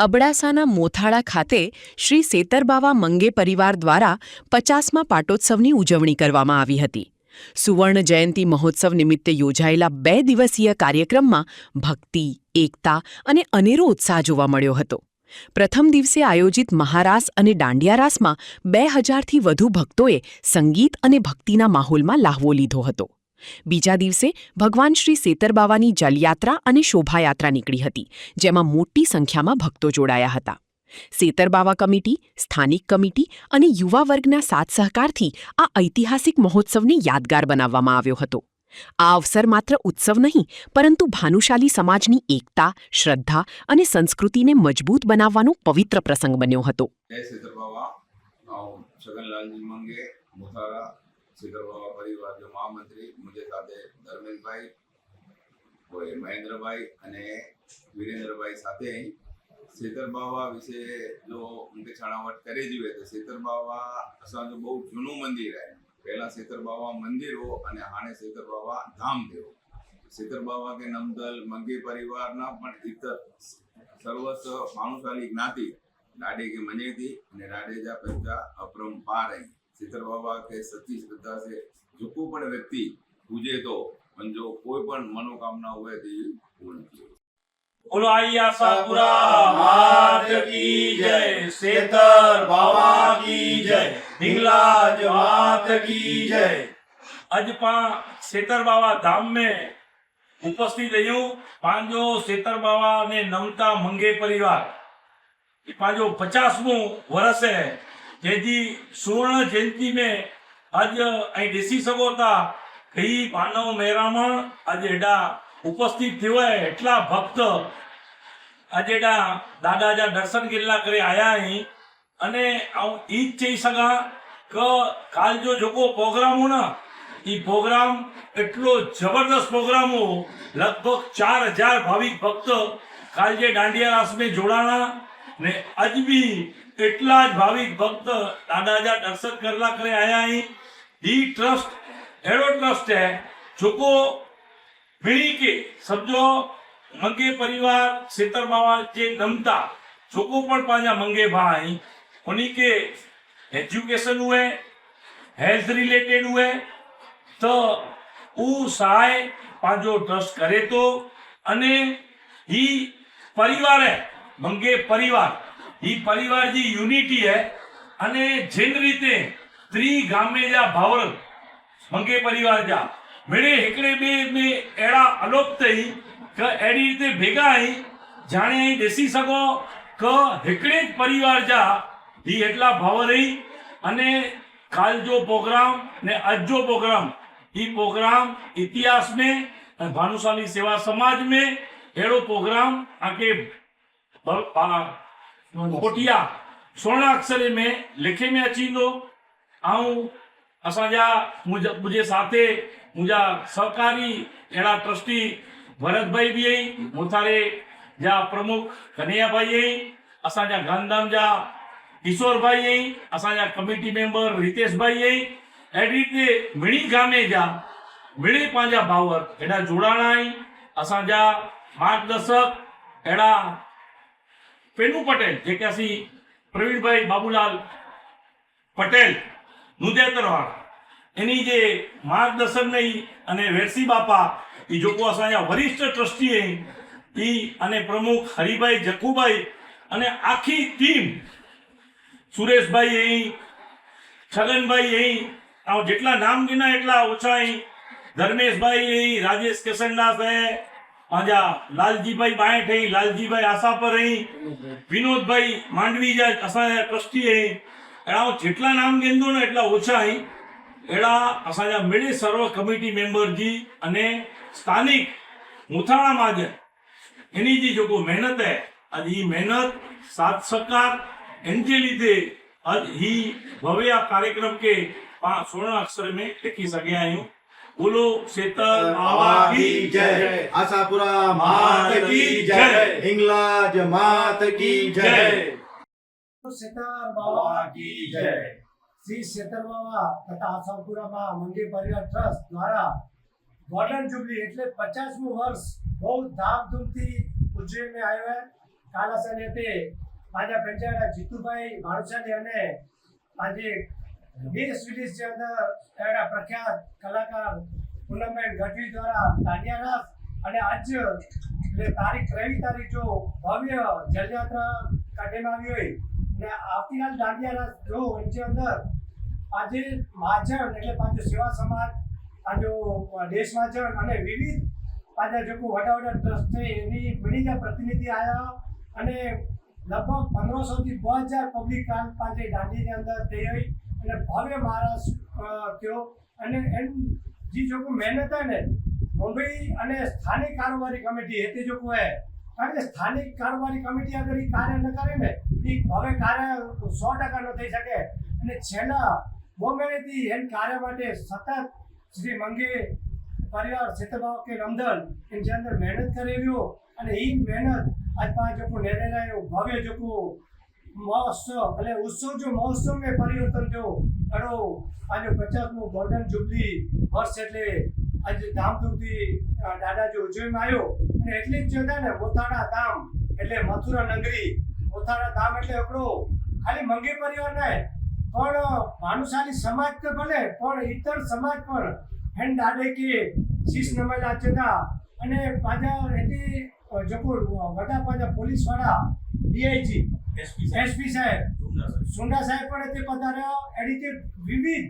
અબડાસાના મોથાળા ખાતે શ્રી સેતરબાવા મંગે પરિવાર દ્વારા 50મા પાટોત્સવની ઉજવણી કરવામાં આવી હતી. સુવર્ણ જયંતિ મહોત્સવ નિમિત્તે યોજાયેલા 2 દિવસીય કાર્યક્રમમાં ભક્તિ, એકતા અને અનેરો ઉત્સાહ જોવા મળ્યો હતો. પ્રથમ દિવસે આયોજિત મહારાસ અને દાંડિયા રાસમાં 2000થી વધુ ભક્તોએ સંગીત અને ભક્તિના માહોલમાં લ્હાવો લીધો હતો. બીજા દિવસે ભગવાન શ્રી સેતરબાવાની જલયાત્રા અને શોભાયાત્રા નીકળી હતી, જેમાં મોટી સંખ્યામાં ભક્તો જોડાયા હતા. સેતરબાવા કમિટી, સ્થાનિક કમિટી અને યુવા વર્ગના સાથ સહકારથી આ ઐતિહાસિક મહોત્સવને યાદગાર બનાવવામાં આવ્યો હતો. આ અવસર માત્ર ઉત્સવ નહીં, પરંતુ ભાનુશાલી સમાજની એકતા, શ્રદ્ધા અને સંસ્કૃતિને મજબૂત બનાવવાનો પવિત્ર પ્રસંગ બન્યો હતો. सेतरबावा परिवार जो महामंत्री मुझे साथे धर्मेश भाई, कोई महेंद्र भाई અને वीरेंद्र भाई સાથે સેતરબાવા વિશે જો ઉનકે છણાવટ करे जीवे तो सेतरबावा असां जो बहुत जूनू मंदिर है. पहला सेतरबावा मंदिर हो અને हाणे सेतरबावा धाम थयो. सेतरबावा के नमदल मंगे परिवार ना पण इतर सर्वस्व भानुशाली ज्ञाति लाडे के मनेती અને लाडेजा प्रजा अपरंपार है. सेतरबावा के सच्ची श्रद्धा से जो कोई पण व्यक्ति पूजे तो जो कोई पण मनोकामना हुए तो पूर्ण की. बोलो आई आशापुरा मात की जय, सेतरबावा की जय, हिंगलाज मात की जय. आज सेतरबावा धाम में उपस्थित रह्यू पांचो सेतरबावा ने नमता मंगे परिवार पांचो 50मो वर्ष है. जैसी सुवर्ण जयंती में आज अँ देसी सको था कई मानव मेरामण आज एडा उपस्थित थयो है. एटला भक्त आज एडा दादा जा दर्शन केला करे आया ही अने आऊं ई ज कही सका क काल जो जोको प्रोग्राम हो ना ई प्रोग्राम एटलो जबरदस्त प्रोग्राम हो. लगभग 4000 भाविक भक्त काल जे दांडिया रास में जोड़ाना ने आज भी एटला ज भाविक भक्त दादाजा दर्शन करला करे आया ही. ई ट्रस्ट एडो ट्रस्ट है जोको मिली के समझो मंगे परिवार सेतरबावा जे नमता जोको पण पांजा मंगे भाई उन्हीं के एजुकेशन हुए, हेल्थ रिलेटेड हुए तो ऊ सहाय पांजो ट्रस्ट करे तो अने ही परिवार है मंगे परिवार ई परिवार जी यूनिटी है अने जिन रीते त्रि गामे जा भावर मंगे परिवार जा मेरे हेकड़े में एड़ा अलोप थई क एडी रीते भेगा ही जाने ही देसी सको क हेकड़े परिवार जा ही एटला भावर रही अने काल जो प्रोग्राम ने आज जो प्रोग्राम ई प्रोग्राम इतिहास में भानुशाली सेवा समाज में एड़ो प्रोग्राम आके कोटिया स्वर्ण अक्षरे में लिखे में अची दो. आऊं असांजा मुझे साथे मुझा सहकारी एड़ा ट्रस्टी भरत भाई भी आई, मोथारे जा प्रमुख कन्हैया भाई आई, असांजा गांधीधाम जा किशोर भाई आई, असांजा कमिटी मेंबर रितेश भाई आई. एडी रीते मिणी गामे जा मिणी पांजा भावर एड़ा जोड़ाणा आई. असांजा मार्गदर्शक एड़ा पेनू पटेल जेके असी प्रवीण भाई बाबूलाल पटेल नुदेतरवाड़ एनी जे मार्गदर्शन नहीं अने वेरसी बापा ई जोको असांजा वरिष्ठ ट्रस्टी है ई अने प्रमुख हरिभाई जक्कूभाई अने आखी टीम सुरेश भाई है, छगन भाई है, आ जेटला नाम गिना एटला ओछा है. धर्मेश भाई है, राजेश केसरदास है, आजा लालजी भाई बाएट है, लालजी भाई आसापर है, विनोद भाई मांडवी जा असांजा ट्रस्टी है. एड़ा जेटला नाम गिंदो ने एटला ओछा है. एड़ा असांजा मिले सर्व कमिटी मेंबर जी अने स्थानिक मुथाणा महाजन एनी जी जो मेहनत है आज ही मेहनत साथ सहकार एनजे लीधे आज ही भव्य कार्यक्रम के स्वर्ण अक्षर में लिखी सके आयूं. बोलो सेतरबावा की जय, आशापुरा मात की जय, हिंगलाज मात की जय. सेतरबावा की जय. श्री सेतरबावा तथा आशापुरा मंगे परिवार ट्रस्ट द्वारा गोल्डन जुबली एटले 50मु वर्ष बहुत धामधूम थी उज्जैन में आयो है. કાલ અસર તે પાંજા પંચાયત જીતુભાઈ ભાણુસાની અને આજે દેશ વિદેશ જે અંદર એના પ્રખ્યાત કલાકાર પૂનમબેન ગઢવી દ્વારા દાંડિયા રાસ અને આજ એટલે તારીખ 23 તારીખ જો ભવ્ય જલયાત્રા કાઢવામાં આવી હોય ને આવતીકાલ દાંડિયા રાસ જો એની અંદર આજે મહાજન એટલે પાંચો સેવા સમાજ પાંચો દેશ મહાજન અને વિવિધ પાંચા જો વડા ટ્રસ્ટ છે એની બીજા પ્રતિનિધિ આવ્યા અને લગભગ 1500 થી 2000 પબ્લિક કાલ પાંચે દાંડીની અંદર થઈ હોય અને ભવ્ય મહારાષ્ટ્ર થયો અને એમ જે જો મહેનત હે ને મુંબઈ અને સ્થાનિક કારોબારી કમિટી એ જો હે કારણ કે સ્થાનિક કારોબારી કમિટી અગર એ કાર્ય ન કરે ને એ હવે કાર્ય 100% ન થઈ શકે અને છેલ્લા બહુ મહિનેથી એમ કાર્ય માટે સતત શ્રી મંગે પરિવાર સેતરબાવા કે રમદલ એની અંદર મહેનત કરેલી અને એ મહેનત આજ પાંચ જો નેરેલા ભવ્ય જો મહોત્સવ એટલે ઉત્સવ જો મહોત્સવ में परिवर्तन થયો એનો આજે 50મું ગોલ્ડન જુબલી વર્ષ એટલે આજે ધામધૂમથી દાદા જો ઉજવવામાં આવ્યો અને એટલી જ જોતા ને મોથાડા ધામ એટલે મથુરા નગરી મોથાડા ધામ એટલે એકડો ખાલી મંગે પરિવાર નહીં પણ ભાનુશાલી સમાજ તો ભલે પણ ઇતર સમાજ પણ હેન દાડે કે શીશ નમેલા જતા અને પાછા એથી જો વડા પાછા પોલીસ વાળા ડીઆઈજી એસપી સાહેબ સુંડા સાહેબ પણ એથી પધાર્યા એની વિવિધ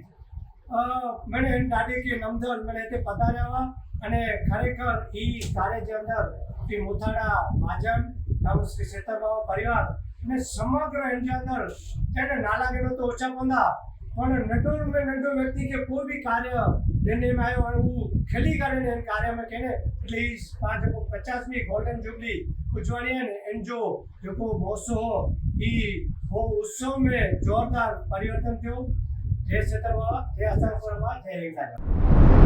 મને એમ દાડે કે નમદલ મને તે પધાર્યા અને ખરેખર એ કાર્ય જે અંદર એ મુથાડા મહાજન શ્રી સેતરબાવા પરિવાર અને સમગ્ર એની અંદર તેને ના લાગેલો તો ઓછા પંદા પણ નડો વ્યક્તિ કે કોઈ બી કાર્ય લેने में आयो और वो खेली करे ने कार्य में कहने એટલે 50મી ગોલ્ડન जुबली उजवानी है इन जो महोत्सव हो वो उत्सव में जोरदार परिवर्तन थयो जय सेतरबावा जय आसापुरा जय हिंगलाज।